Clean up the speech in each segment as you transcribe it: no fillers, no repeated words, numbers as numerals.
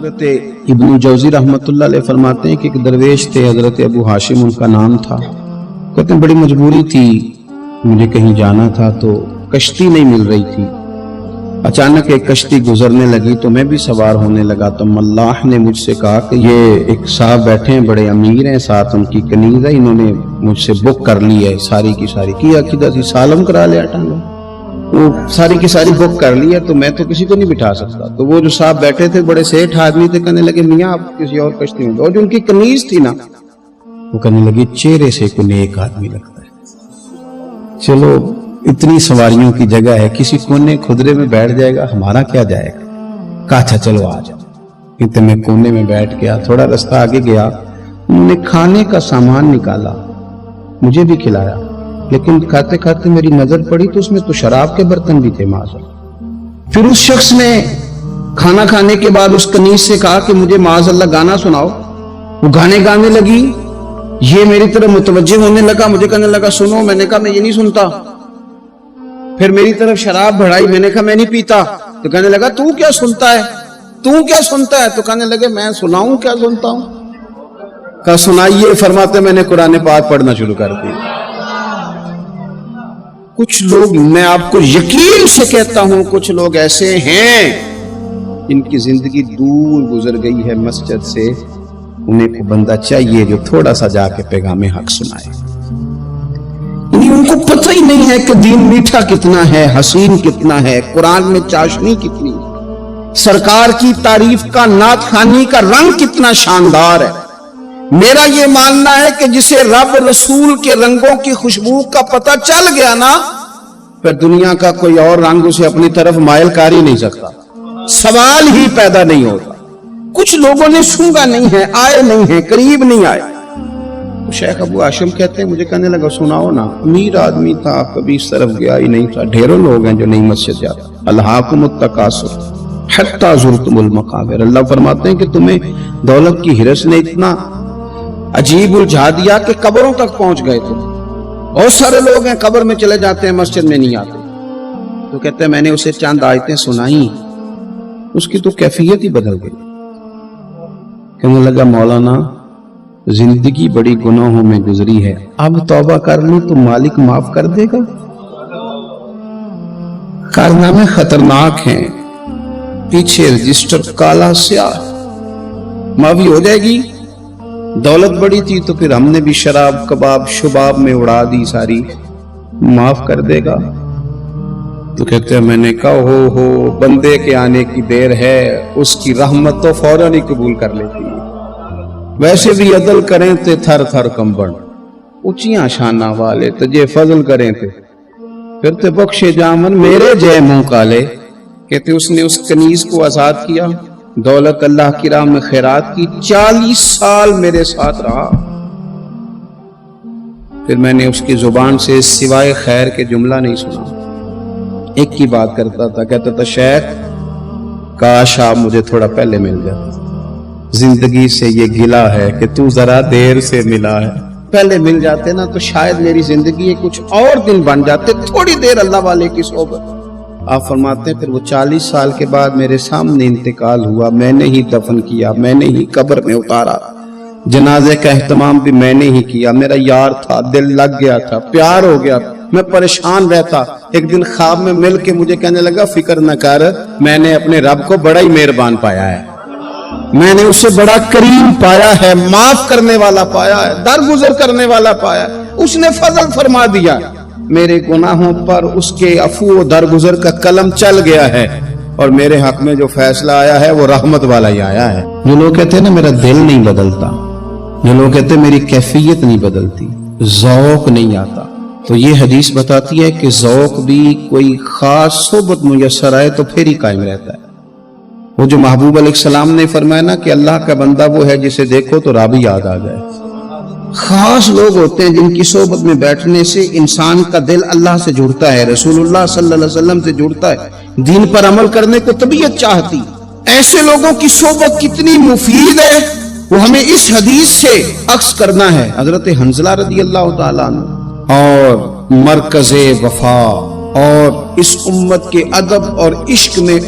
حضرت ابن جوزی رحمۃ اللہ علیہ فرماتے ہیں کہ ایک درویش تھے، حضرت ابو ہاشم ان کا نام تھا. کہتے ہیں بڑی مجبوری تھی، مجھے کہیں جانا تھا تو کشتی نہیں مل رہی تھی. اچانک ایک کشتی گزرنے لگی تو میں بھی سوار ہونے لگا تو ملاح نے مجھ سے کہا کہ یہ ایک صاحب بیٹھے ہیں، بڑے امیر ہیں، ساتھ ان کی کنیز ہے، انہوں نے مجھ سے بک کر لی ہے ساری کی ساری، کیا کدھر سی سالم کرا لیا ٹانگا، وہ ساری کی ساری بک کر لی ہے تو میں تو کسی کو نہیں بٹھا سکتا. تو وہ جو صاحب بیٹھے تھے بڑے سیٹھ آدمی تھے، کہنے لگے میاں آپ کسی اور کشتی میں، اور جو ان کی کنیز تھی نا وہ کہنے لگی چہرے سے کوئی نیک آدمی لگتا ہے، چلو اتنی سواریوں کی جگہ ہے، کسی کونے خدرے میں بیٹھ جائے گا، ہمارا کیا جائے گا. کہا اچھا چلو آ جاؤ. اتنے میں کونے میں بیٹھ گیا، تھوڑا رستہ آگے گیا، انہوں نے کھانے کا سامان نکالا، مجھے بھی کھلایا، لیکن کھاتے کھاتے میری نظر پڑی تو اس میں تو شراب کے برتن بھی تھے معاذ اللہ. پھر اس شخص نے کھانا کھانے کے بعد اس کنیز سے کہا کہ مجھے معاذ اللہ گانا سناؤ. وہ گانے گانے لگی، یہ میری طرف متوجہ ہونے لگا، مجھے کہنے لگا سنو. میں نے کہا میں یہ نہیں سنتا. پھر میری طرف شراب بڑھائی، میں نے کہا میں نہیں پیتا. تو کہنے لگا تو کیا سنتا ہے، تو کیا سنتا ہے. تو کہنے لگے میں سناؤں کیا سنتا ہوں. کہا سنائیے. فرماتے میں نے قرآن پاک پڑھنا شروع کر دیا. کچھ لوگ، میں آپ کو یقین سے کہتا ہوں، کچھ لوگ ایسے ہیں ان کی زندگی دور گزر گئی ہے مسجد سے، انہیں کو بندہ چاہیے جو تھوڑا سا جا کے پیغام حق سنائے. ان کو پتہ ہی نہیں ہے کہ دین میٹھا کتنا ہے، حسین کتنا ہے، قرآن میں چاشنی کتنی ہے، سرکار کی تعریف کا، نعت خوانی کا رنگ کتنا شاندار ہے. میرا یہ ماننا ہے کہ جسے رب رسول کے رنگوں کی خوشبو کا پتہ چل گیا نا، پھر دنیا کا کوئی اور رنگ اسے اپنی طرف مائل کر ہی نہیں سکتا، سوال ہی پیدا نہیں ہوتا. کچھ لوگوں نے سونگا نہیں ہے، آئے نہیں ہیں، قریب نہیں آئے. شیخ ابو ہاشم کہتے ہیں مجھے کہنے لگا سناؤ نا. امیر آدمی تھا، کبھی اس طرف گیا ہی نہیں تھا. ڈھیروں لوگ ہیں جو نہیں مسجد جاتے. الہاکم التکاثر حتی زرتم المقابر. اللہ فرماتے ہیں کہ تمہیں دولت کی ہرس نے اتنا عجیب الجھا دیا کہ قبروں تک پہنچ گئے تم. بہت سارے لوگ ہیں قبر میں چلے جاتے ہیں، مسجد میں نہیں آتے. تو کہتے ہیں میں نے اسے چند آیتیں سنائیں، اس کی تو کیفیت ہی بدل گئی. کہنے لگا مولانا زندگی بڑی گناہوں میں گزری ہے، اب توبہ کر لوں تو مالک معاف کر دے گا. کارنامے خطرناک ہیں، پیچھے رجسٹر کالا سیاہ، معافی ہو جائے گی. دولت بڑی تھی تو پھر ہم نے بھی شراب کباب شباب میں اڑا دی ساری، معاف کر دے گا. تو کہتے ہیں میں نے کہا ہو بندے کے آنے کی دیر ہے، اس کی رحمت تو فوراً ہی قبول کر لیتی ہے. ویسے بھی عدل کریں تے تھر تھر کمبن، اونچیاں شانہ والے تجھے فضل کریں تے پھر تے بخشے جامن میرے جے منہ کالے. کہتے اس نے اس کنیز کو آزاد کیا، دولت اللہ کی راہ میں خیرات کی، 40 سال میرے ساتھ رہا. پھر میں نے اس کی زبان سے سوائے خیر کے جملہ نہیں سنا. ایک کی بات کرتا تھا، کہتا تھا شیخ کاش آپ مجھے تھوڑا پہلے مل جاتے، زندگی سے یہ گلہ ہے کہ تو ذرا دیر سے ملا ہے. پہلے مل جاتے نا تو شاید میری زندگی کچھ اور دن بن جاتے، تھوڑی دیر اللہ والے کی صحبت. آپ فرماتے ہیں پھر وہ 40 سال کے بعد میرے سامنے انتقال ہوا، میں نے ہی دفن کیا، میں نے ہی قبر میں اتارا، جنازے کا اہتمام بھی میں نے ہی کیا. میرا یار تھا، دل لگ گیا تھا، پیار ہو گیا، میں پریشان رہتا. ایک دن خواب میں مل کے مجھے کہنے لگا فکر نہ کر، میں نے اپنے رب کو بڑا ہی مہربان پایا ہے، میں نے اسے بڑا کریم پایا ہے، معاف کرنے والا پایا ہے، درگزر کرنے والا پایا ہے. اس نے فضل فرما دیا، میرے گناہوں پر اس کے عفو و درگزر کا قلم چل گیا ہے، اور میرے حق میں جو فیصلہ آیا ہے وہ رحمت والا ہی آیا ہے. جو لوگ کہتے ہیں نا میرا دل نہیں بدلتا، جو لوگ کہتے ہیں میری کیفیت نہیں بدلتی، ذوق نہیں آتا، تو یہ حدیث بتاتی ہے کہ ذوق بھی کوئی خاص صحبت میسر آئے تو پھر ہی قائم رہتا ہے. وہ جو محبوب علیہ السلام نے فرمایا نا کہ اللہ کا بندہ وہ ہے جسے دیکھو تو رب یاد آ جائے. خاص لوگ ہوتے ہیں جن کی صحبت میں بیٹھنے سے انسان کا دل اللہ سے جڑتا ہے، رسول اللہ صلی اللہ علیہ وسلم سے جڑتا ہے، دین پر عمل کرنے کو طبیعت چاہتی. ایسے لوگوں کی صحبت کتنی مفید ہے وہ ہمیں اس حدیث سے عکس کرنا ہے. حضرت حنظلہ رضی اللہ تعالیٰ عنہ اور مرکز وفا اور اس امت کے ادب اور عشق میں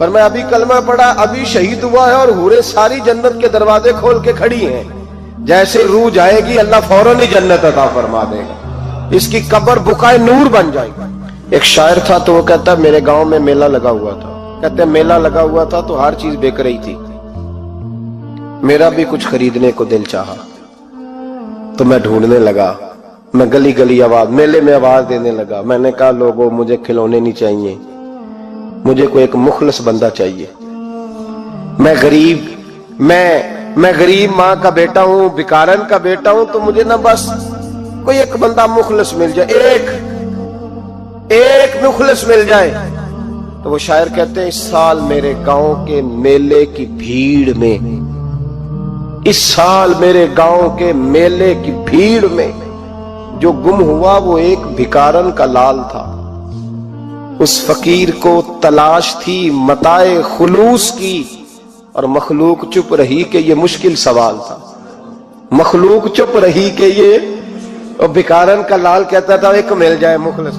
پر میں ابھی کلمہ پڑھا، ابھی شہید ہوا ہے، اور حوریں ساری جنت کے دروازے کھول کے کھڑی ہیں، جیسے روح جائے گی اللہ فوراً ہی جنت عطا فرما دے گا، اس کی قبر بقائے نور بن جائے گی۔ ایک شاعر تھا تو وہ کہتا میرے گاؤں میں میلہ لگا ہوا تھا، کہتے میلہ لگا ہوا تھا تو ہر چیز بک رہی تھی، میرا بھی کچھ خریدنے کو دل چاہا تو میں ڈھونڈنے لگا، میں گلی گلی آواز، میلے میں آواز دینے لگا، میں نے کہا لوگوں مجھے کھلونے نہیں چاہیے، مجھے کوئی ایک مخلص بندہ چاہیے، میں غریب ماں کا بیٹا ہوں، بکارن کا بیٹا ہوں، تو مجھے نہ بس کوئی ایک بندہ مخلص مل جائے، ایک مخلص مل جائے۔ تو وہ شاعر کہتے ہیں اس سال میرے گاؤں کے میلے کی بھیڑ میں، اس سال میرے گاؤں کے میلے کی بھیڑ میں جو گم ہوا وہ ایک بھکارن کا لال تھا، اس فقیر کو تلاش تھی متاع خلوص کی، اور مخلوق چپ رہی کہ یہ مشکل سوال تھا، مخلوق چپ رہی کہ یہ، اور بھکارن کا لال کہتا تھا ایک مل جائے مخلص۔